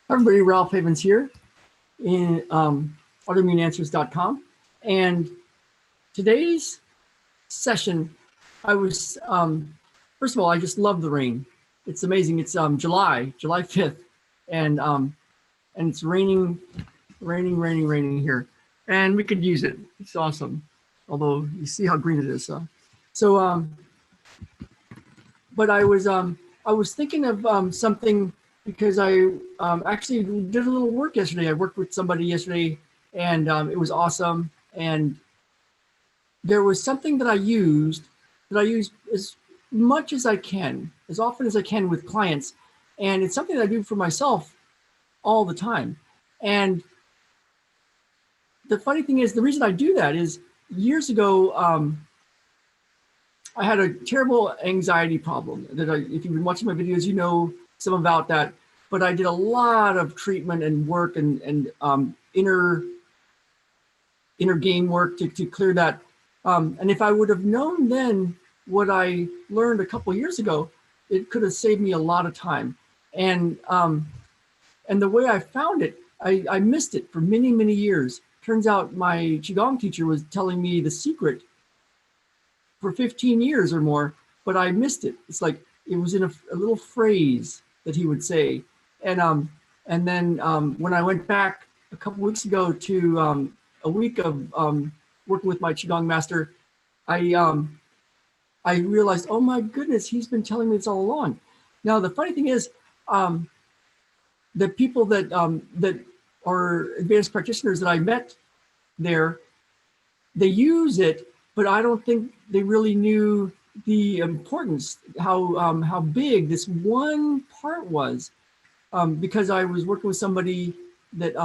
Hi everybody, Ralph Havens here in autoimmuneanswers.com. And today's session, I was, first of all, I just love the rain. It's amazing. It's July 5th, and it's raining here. And we could use it. It's awesome. Although you see how green it is. But I was thinking of something because I actually did a little work yesterday. I worked with somebody yesterday, and it was awesome. And there was something that I use as much as I can, as often as I can with clients. And it's something that I do for myself all the time. And the funny thing is, the reason I do that is years ago, I had a terrible anxiety problem that if you've been watching my videos, you know some about that. But I did a lot of treatment and work and inner game work to clear that. And if I would have known then what I learned a couple of years ago, it could have saved me a lot of time. And the way I found it, I missed it for many, many years. Turns out my Qigong teacher was telling me the secret for 15 years or more, but I missed it. It's like it was in a little phrase that he would say. And then when I went back a couple weeks ago to a week of working with my Qigong master, I realized, oh my goodness, he's been telling me this all along. Now the funny thing is, the people that that are advanced practitioners that I met there, they use it, but I don't think they really knew the importance, how big this one part was, because I was working with somebody that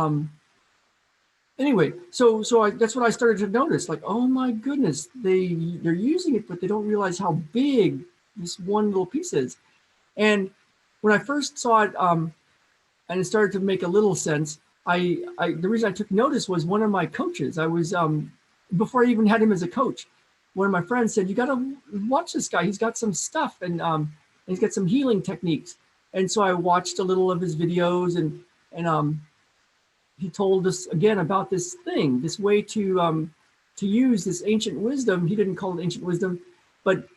anyway. So that's what I started to notice. Like, oh my goodness, they're using it, but they don't realize how big this one little piece is. And when I first saw it, and it started to make a little sense, the reason I took notice was one of my coaches. I was before I even had him as a coach, one of my friends said, you got to watch this guy. He's got some stuff, and he's got some healing techniques. And so I watched a little of his videos, and he told us again about this thing, this way to use this ancient wisdom. He didn't call it ancient wisdom, but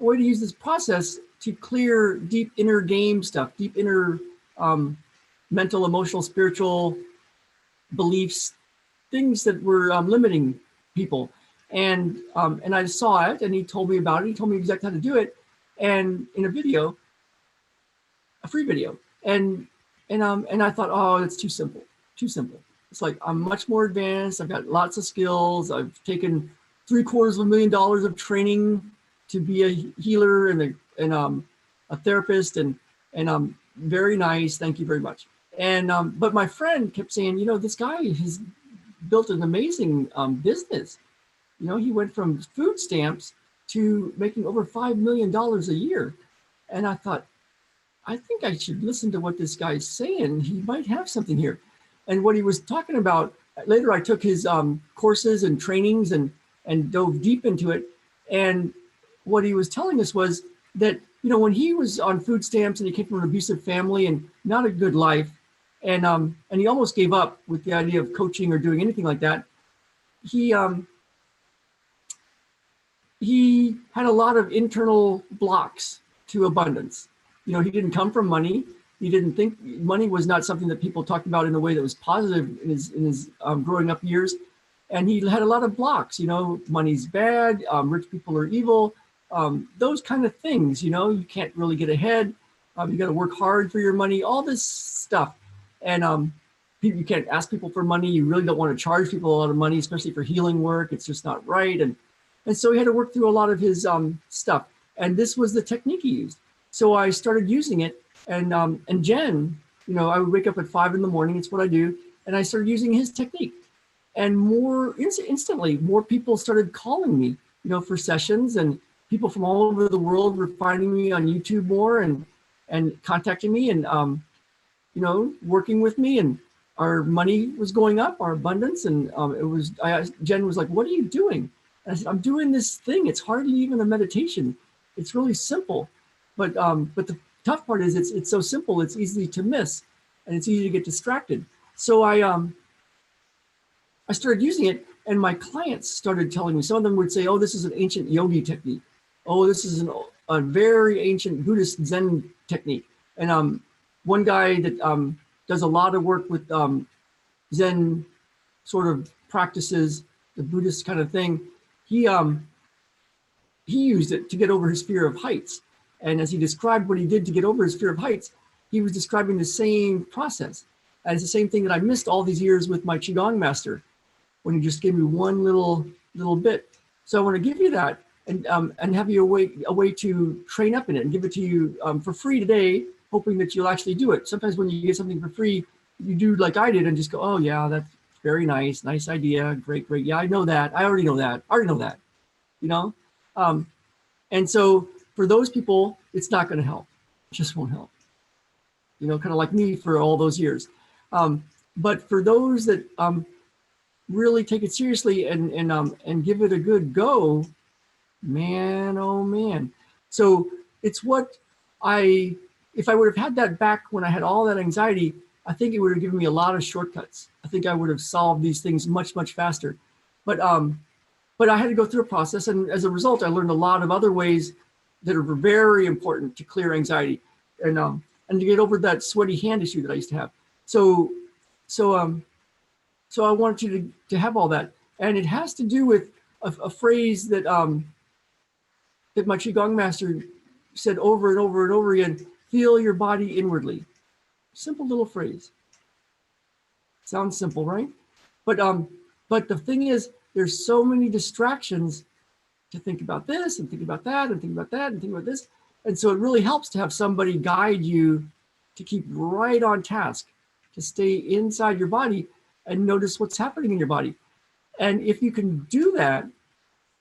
a way to use this process to clear deep inner game stuff, deep inner mental, emotional, spiritual beliefs, things that were limiting people. And I saw it, and he told me about it. He told me exactly how to do it, and in a video, a free video. And I thought, oh, it's too simple, too simple. It's like, I'm much more advanced. I've got lots of skills. I've taken $750,000 of training to be a healer and a therapist, and very nice. Thank you very much. And but my friend kept saying, you know, this guy has built an amazing business. You know, he went from food stamps to making over $5 million a year. And I thought, I think I should listen to what this guy's saying. He might have something here. And what he was talking about, later I took his courses and trainings and dove deep into it. And what he was telling us was that, you know, when he was on food stamps and he came from an abusive family and not a good life, and he almost gave up with the idea of coaching or doing anything like that, he had a lot of internal blocks to abundance. You know, he didn't come from money. He didn't think money was not something that people talked about in a way that was positive in his growing up years. And he had a lot of blocks. You know, money's bad. Rich people are evil. Those kind of things. You know, you can't really get ahead. You got to work hard for your money. All this stuff. And you can't ask people for money. You really don't want to charge people a lot of money, especially for healing work. It's just not right. And so he had to work through a lot of his stuff. And this was the technique he used. So I started using it. And Jen, you know, I would wake up at 5 in the morning. It's what I do. And I started using his technique. And instantly, more people started calling me, you know, for sessions. And people from all over the world were finding me on YouTube more and contacting me and, you know, working with me. And our money was going up, our abundance. And Jen was like, what are you doing? And I said, I'm doing this thing. It's hardly even a meditation. It's really simple. But the tough part is it's so simple, it's easy to miss. and it's easy to get distracted. So I started using it, and my clients started telling me. Some of them would say, "Oh, this is an ancient yogi technique. Oh, this is a very ancient Buddhist Zen technique." And one guy that does a lot of work with Zen sort of practices, the Buddhist kind of thing, he used it to get over his fear of heights. And as he described what he did to get over his fear of heights, he was describing the same process. And it's the same thing that I missed all these years with my Qigong master, when he just gave me one little bit. So I want to give you that and have you a way to train up in it and give it to you for free today, hoping that you'll actually do it. Sometimes when you get something for free, you do like I did and just go, "Oh yeah, that's very nice idea, great. Yeah, I know that. I already know that. You know, and so for those people, it's not going to help. It just won't help. You know, kind of like me for all those years. But for those that really take it seriously and give it a good go, man, oh man. So it's what if I would have had that back when I had all that anxiety, I think it would have given me a lot of shortcuts. I think I would have solved these things much faster. But I had to go through a process, and as a result, I learned a lot of other ways that are very important to clear anxiety and to get over that sweaty hand issue that I used to have. So I wanted you to have all that, and it has to do with a phrase that that my Qigong master said over and over and over again: "Feel your body inwardly." Simple little phrase. Sounds simple, right? But the thing is, there's so many distractions to think about this and think about that and think about that and think about this, and so it really helps to have somebody guide you to keep right on task, to stay inside your body and notice what's happening in your body. And if you can do that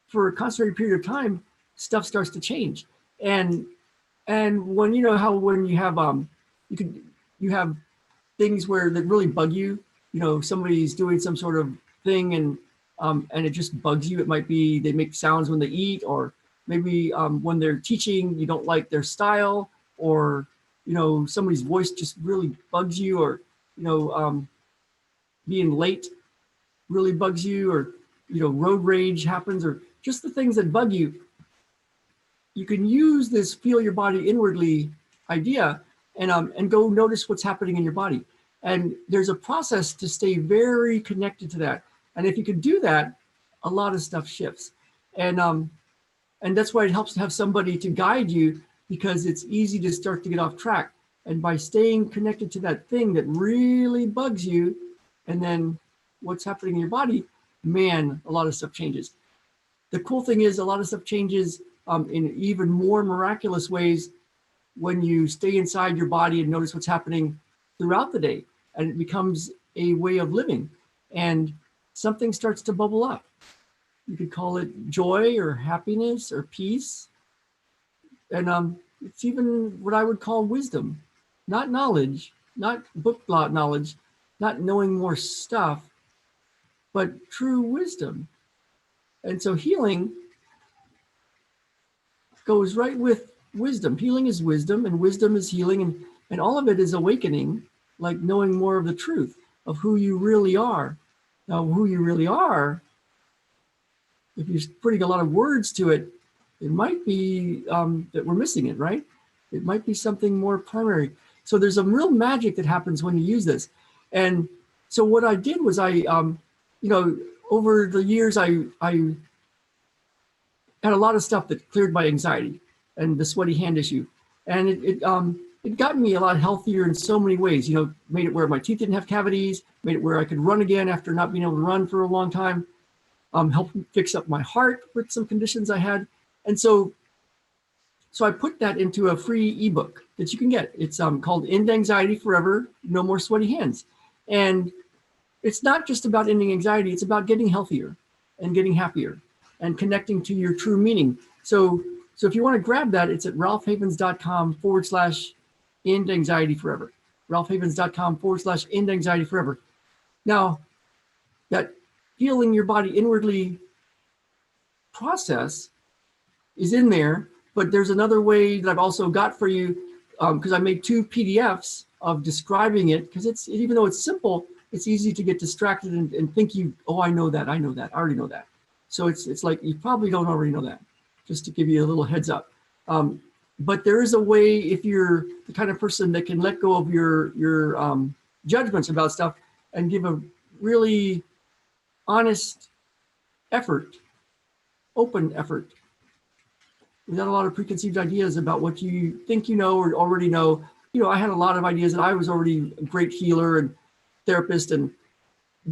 for a concentrated period of time, stuff starts to change. And when you know how when you have you have things where that really bug you, you know, somebody's doing some sort of thing and it just bugs you. It might be they make sounds when they eat, or maybe when they're teaching, you don't like their style, or you know, somebody's voice just really bugs you, or you know, being late really bugs you, or you know, road rage happens, or just the things that bug you. You can use this feel your body inwardly idea and go notice what's happening in your body. And there's a process to stay very connected to that. And if you can do that, a lot of stuff shifts. And that's why it helps to have somebody to guide you, because it's easy to start to get off track. And by staying connected to that thing that really bugs you, and then what's happening in your body, man, a lot of stuff changes. The cool thing is a lot of stuff changes in even more miraculous ways when you stay inside your body and notice what's happening throughout the day, and it becomes a way of living, and something starts to bubble up. You could call it joy or happiness or peace. And it's even what I would call wisdom, not knowledge, not book knowledge, not knowing more stuff, but true wisdom. And so healing goes right with wisdom. Healing is wisdom, and wisdom is healing, and all of it is awakening, like knowing more of the truth of who you really are. Now, who you really are, if you're putting a lot of words to it, it might be that we're missing it, right? It might be something more primary. So there's a real magic that happens when you use this. And so what I did was you know, over the years, I had a lot of stuff that cleared my anxiety and the sweaty hand issue. And it got me a lot healthier in so many ways. You know, made it where my teeth didn't have cavities, made it where I could run again after not being able to run for a long time, helped fix up my heart with some conditions I had. And so I put that into a free ebook that you can get. It's called End Anxiety Forever, No More Sweaty Hands. And it's not just about ending anxiety, it's about getting healthier and getting happier and connecting to your true meaning. So if you want to grab that, it's at ralphhavens.com/end anxiety forever. ralphhavens.com/end anxiety forever. Now, that healing your body inwardly process is in there, but there's another way that I've also got for you, because I made 2 PDFs of describing it, because it's, even though it's simple, it's easy to get distracted and think oh, I know that, I already know that. So it's like, you probably don't already know that, just to give you a little heads up. But there is a way, if you're the kind of person that can let go of your judgments about stuff and give a really honest effort, open effort, without a lot of preconceived ideas about what you think you know or already know. You know, I had a lot of ideas, and I was already a great healer and therapist and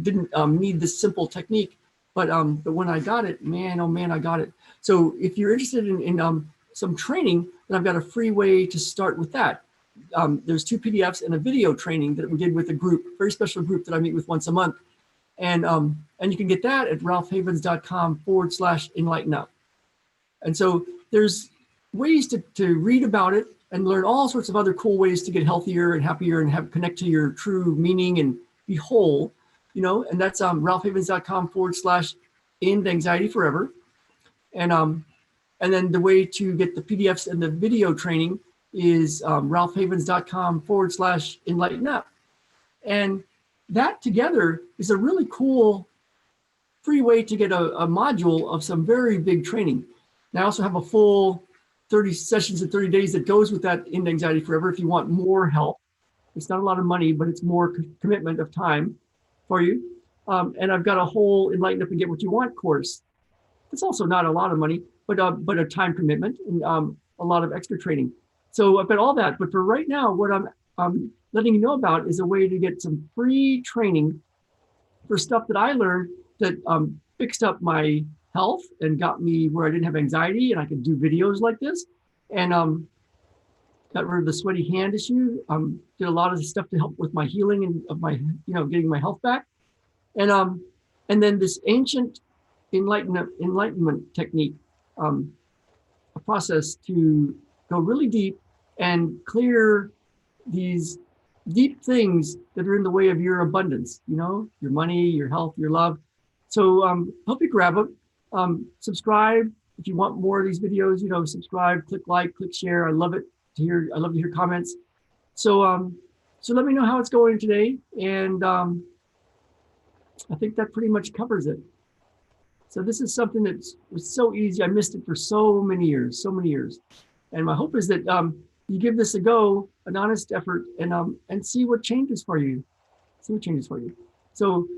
didn't need this simple technique. But when I got it, man, oh man, I got it. So if you're interested in some training, then I've got a free way to start with that. There's 2 PDFs and a video training that we did with a group, very special group that I meet with once a month. And you can get that at ralphhavens.com/enlighten-up. And so there's ways to read about it and learn all sorts of other cool ways to get healthier and happier and connect to your true meaning and be whole, you know, and that's ralphhavens.com/end anxiety forever. And then the way to get the PDFs and the video training is ralphhavens.com/enlighten-up. And that together is a really cool free way to get a module of some very big training. And I also have a full 30 sessions in 30 days that goes with that End Anxiety Forever if you want more help. It's not a lot of money, but it's more commitment of time for you. And I've got a whole Enlighten Up and Get What You Want course. It's also not a lot of money, but a time commitment and a lot of extra training. So I've got all that. But for right now, what I'm letting you know about is a way to get some free training for stuff that I learned that fixed up my health and got me where I didn't have anxiety and I could do videos like this, and got rid of the sweaty hand issue. Did a lot of stuff to help with my healing and of my, getting my health back. And then this ancient enlightenment technique, a process to go really deep and clear these deep things that are in the way of your abundance, your money, your health, your love. So hope you grab them. Subscribe if you want more of these videos. Subscribe, click like, click share. I love to hear comments. So so let me know how it's going today, and I think that pretty much covers it. So this is something that was so easy. I missed it for so many years, and my hope is that you give this a go, an honest effort, and see what changes for you. So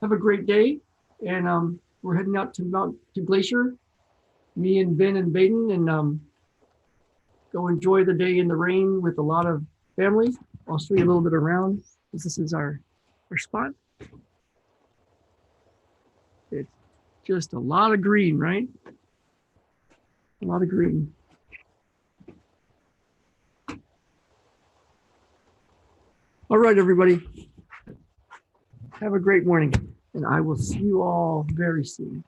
have a great day, and we're heading out to Glacier, me and Ben and Baden, and go enjoy the day in the rain with a lot of families. I'll show you a little bit around, because this is our spot. It's just a lot of green, right? A lot of green. All right, everybody. Have a great morning, and I will see you all very soon.